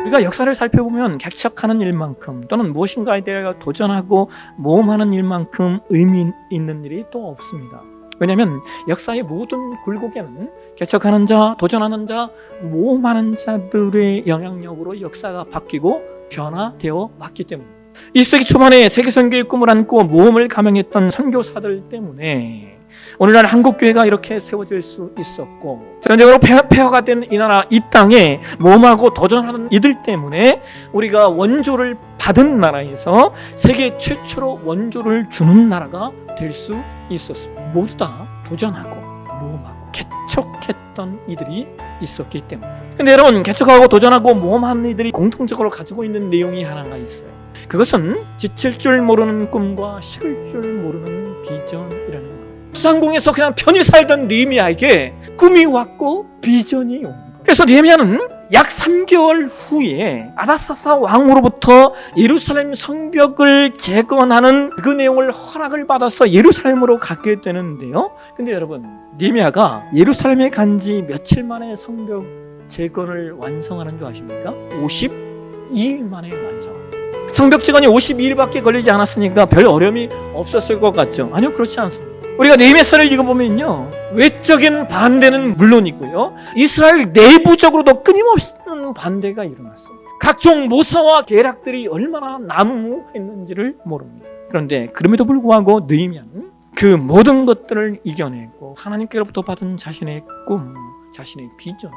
우리가 역사를 살펴보면 개척하는 일만큼 또는 무엇인가에 대하여 도전하고 모험하는 일만큼 의미 있는 일이 또 없습니다. 왜냐하면 역사의 모든 굴곡에는 개척하는 자, 도전하는 자, 모험하는 자들의 영향력으로 역사가 바뀌고 변화되어 왔기 때문입니다. 20세기 초반에 세계 선교의 꿈을 안고 모험을 감행했던 선교사들 때문에 오늘날 한국교회가 이렇게 세워질 수 있었고, 전적으로 폐허가 된 이 나라, 이 땅에 모험하고 도전하는 이들 때문에 우리가 원조를 받은 나라에서 세계 최초로 원조를 주는 나라가 될 수 있었습니다. 모두 다 도전하고 모험하고 개척했던 이들이 있었기 때문에. 근데 여러분, 개척하고 도전하고 모험하는 이들이 공통적으로 가지고 있는 내용이 하나가 있어요. 그것은 지칠 줄 모르는 꿈과 식을 줄 모르는 비전이라는 거예요. 수상공에서 그냥 편히 살던 느헤미야에게 꿈이 왔고 비전이 온 거예요. 그래서 느헤미야는 약 3개월 후에 아다사사 왕으로부터 예루살렘 성벽을 재건하는 그 내용을 허락을 받아서 예루살렘으로 가게 되는데요. 근데 여러분, 느헤미야가 예루살렘에 간 지 며칠 만에 성벽 재건을 완성하는 줄 아십니까? 52일 만에 완성합니다. 성벽 재건이 52일밖에 걸리지 않았으니까 별 어려움이 없었을 것 같죠? 아니요, 그렇지 않습니다. 우리가 느헤미야서를 읽어보면요, 외적인 반대는 물론이고요, 이스라엘 내부적으로도 끊임없는 반대가 일어났어요. 각종 모사와 계략들이 얼마나 난무했는지를 모릅니다. 그런데 그럼에도 불구하고 느헤미야는 그 모든 것들을 이겨내고 하나님께로부터 받은 자신의 꿈, 자신의 비전을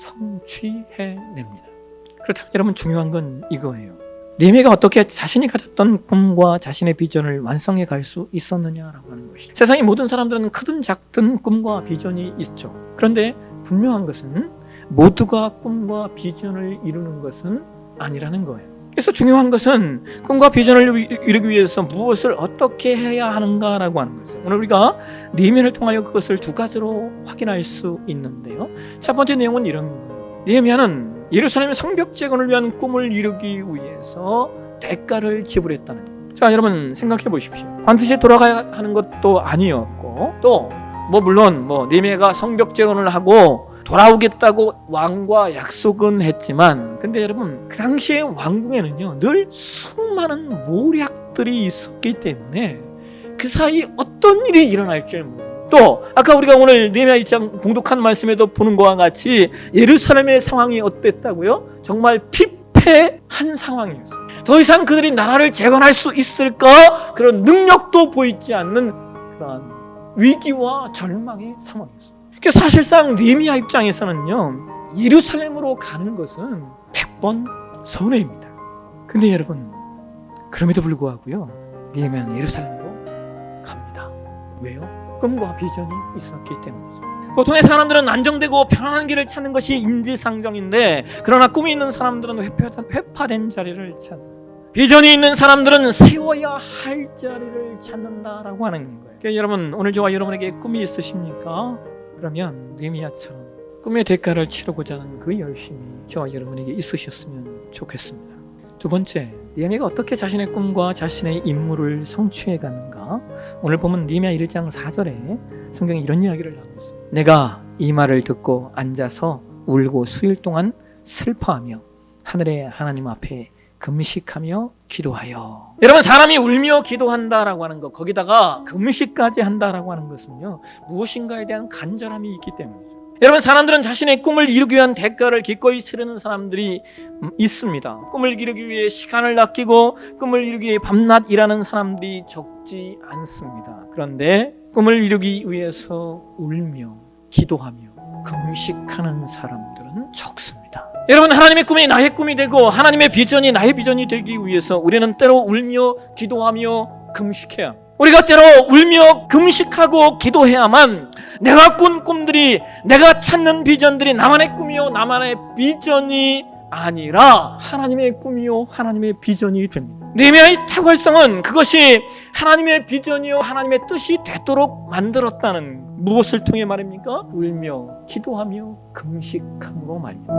성취해냅니다. 그렇다면 여러분, 중요한 건 이거예요. 느헤미야가 어떻게 자신이 가졌던 꿈과 자신의 비전을 완성해 갈 수 있었느냐라고 하는 것이죠. 세상의 모든 사람들은 크든 작든 꿈과 비전이 있죠. 그런데 분명한 것은 모두가 꿈과 비전을 이루는 것은 아니라는 거예요. 그래서 중요한 것은 꿈과 비전을 이루기 위해서 무엇을 어떻게 해야 하는가라고 하는 거죠. 오늘 우리가 느헤미야를 통하여 그것을 두 가지로 확인할 수 있는데요. 첫 번째 내용은 이런 거예요. 느헤미야는 예루살렘의 성벽 재건을 위한 꿈을 이루기 위해서 대가를 지불했다는 거예요. 자, 여러분 생각해 보십시오. 반드시 돌아가야 하는 것도 아니었고, 또 물론 느헤미야가 성벽 재건을 하고 돌아오겠다고 왕과 약속은 했지만, 근데 여러분, 그 당시의 왕궁에는요 늘 수많은 모략들이 있었기 때문에 그 사이 어떤 일이 일어날지 모릅니다. 또 아까 우리가 오늘 느헤미야 1장 봉독한 말씀에도 보는 것과 같이 예루살렘의 상황이 어땠다고요? 정말 피폐한 상황이었어요. 더 이상 그들이 나라를 재건할 수 있을까? 그런 능력도 보이지 않는 그런 위기와 절망의 상황이었어요. 그래서 사실상 느헤미야 입장에서는요, 예루살렘으로 가는 것은 100번 손해입니다. 근데 여러분, 그럼에도 불구하고요, 느헤미야는 예루살렘으로 갑니다. 왜요? 꿈과 비전이 있었기 때문이죠. 보통의 사람들은 안정되고 편안한 길을 찾는 것이 인지상정인데, 그러나 꿈이 있는 사람들은 회파된 자리를 찾아요. 비전이 있는 사람들은 세워야 할 자리를 찾는다라고 하는 거예요. 그러니까 여러분, 오늘 저와 여러분에게 꿈이 있으십니까? 그러면 느헤미야처럼 꿈의 대가를 치르고자 하는 그 열심이 저와 여러분에게 있으셨으면 좋겠습니다. 두 번째, 느헤미야가 어떻게 자신의 꿈과 자신의 임무를 성취해 가는가? 오늘 보면 느헤미야 1장 4절에 성경에 이런 이야기를 하고 있습니다. 내가 이 말을 듣고 앉아서 울고 수일 동안 슬퍼하며 하늘의 하나님 앞에 금식하며 기도하여. 여러분, 사람이 울며 기도한다라고 하는 것, 거기다가 금식까지 한다라고 하는 것은요, 무엇인가에 대한 간절함이 있기 때문이죠. 여러분, 사람들은 자신의 꿈을 이루기 위한 대가를 기꺼이 치르는 사람들이 있습니다. 꿈을 이루기 위해 시간을 아끼고 꿈을 이루기 위해 밤낮 일하는 사람들이 적지 않습니다. 그런데 꿈을 이루기 위해서 울며 기도하며 금식하는 사람들은 적습니다. 여러분, 하나님의 꿈이 나의 꿈이 되고 하나님의 비전이 나의 비전이 되기 위해서 우리는 때로 울며 기도하며 금식해야 합니다. 우리가 때로 울며 금식하고 기도해야만 내가 꾼 꿈들이, 내가 찾는 비전들이 나만의 꿈이요 나만의 비전이 아니라 하나님의 꿈이요 하나님의 비전이 됩니다. 느헤미야의 탁월성은 그것이 하나님의 비전이요 하나님의 뜻이 되도록 만들었다는, 무엇을 통해 말입니까? 울며 기도하며 금식함으로 말입니다.